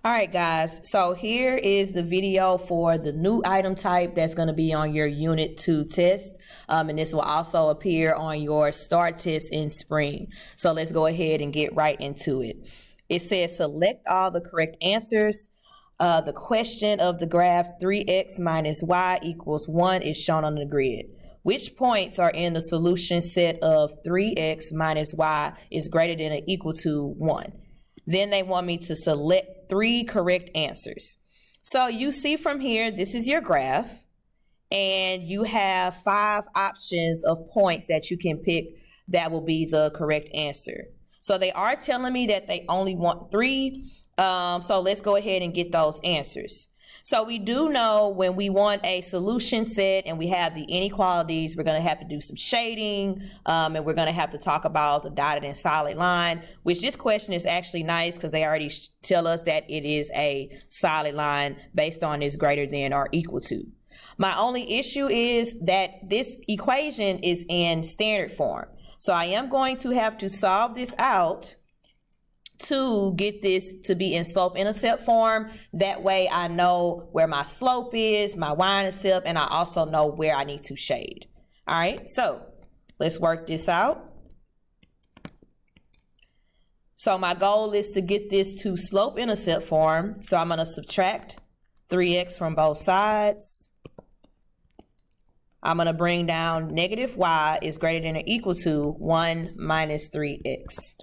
All right, guys, so here is the video for the new item type that's going to be on your Unit 2 test. And this will also appear on your STAR test in spring. So let's go ahead and get right into it. It says select all the correct answers. The question of the graph 3x minus y equals 1 is shown on the grid. Which points are in the solution set of 3x minus y is greater than or equal to 1? Then they want me to select 3 correct answers. So you see from here, this is your graph, and you have 5 options of points that you can pick that will be the correct answer. So they are telling me that they only want 3. So let's go ahead and get those answers. So we do know when we want a solution set and we have the inequalities, we're going to have to do some shading, and we're going to have to talk about the dotted and solid line, which this question is actually nice because they already tell us that it is a solid line based on is greater than or equal to. My only issue is that this equation is in standard form. So I am going to have to solve this out to get this to be in slope-intercept form. That way I know where my slope is, my y-intercept, and I also know where I need to shade. All right, so let's work this out. So my goal is to get this to slope-intercept form. So I'm going to subtract 3x from both sides. I'm going to bring down negative y is greater than or equal to 1 minus 3x.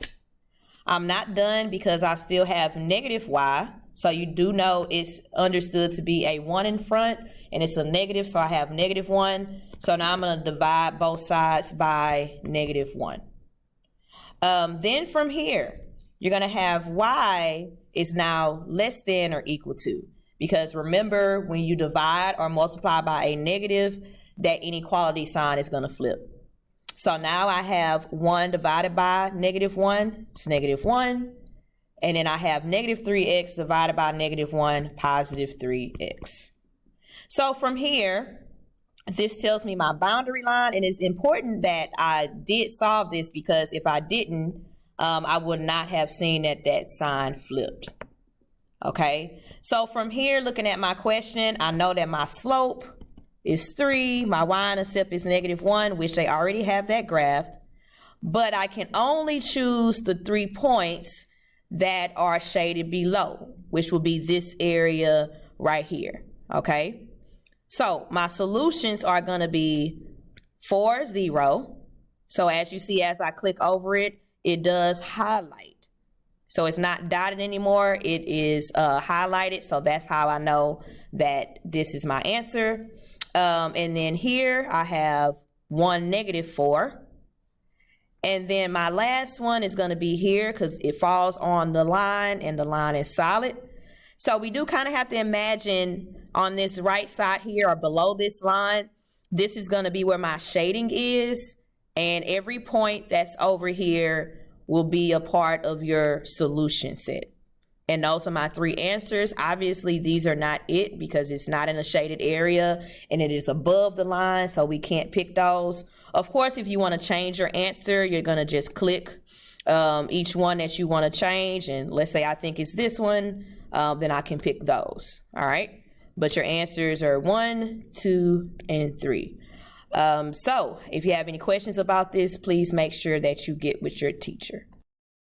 I'm not done because I still have negative y. So you do know it's understood to be a 1 in front and it's a negative. So I have negative 1. So now I'm going to divide both sides by negative 1. Then from here, you're going to have y is now less than or equal to. Because remember, when you divide or multiply by a negative, that inequality sign is going to flip. So now I have 1 divided by negative 1, it's negative 1. And then I have negative 3x divided by negative 1, positive 3x. So from here, this tells me my boundary line, and it's important that I did solve this because if I didn't, I would not have seen that that sign flipped. Okay, so from here, looking at my question, I know that my slope is 3, my y-intercept is negative 1, which they already have that graphed, but I can only choose the 3 points that are shaded below, which will be this area right here, okay? So my solutions are gonna be 4, 0. So as you see, as I click over it, it does highlight. So it's not dotted anymore, it is highlighted, so that's how I know that this is my answer. And then here I have 1, negative 4. And then my last one is going to be here because it falls on the line and the line is solid. So we do kind of have to imagine on this right side here or below this line, this is going to be where my shading is. And every point that's over here will be a part of your solution set. And those are my 3 answers. Obviously, these are not it because it's not in a shaded area and it is above the line, so we can't pick those. Of course, if you want to change your answer, you're going to just click each one that you want to change. And let's say I think it's this one, then I can pick those. All right. But your answers are 1, 2, and 3. So if you have any questions about this, please make sure that you get with your teacher.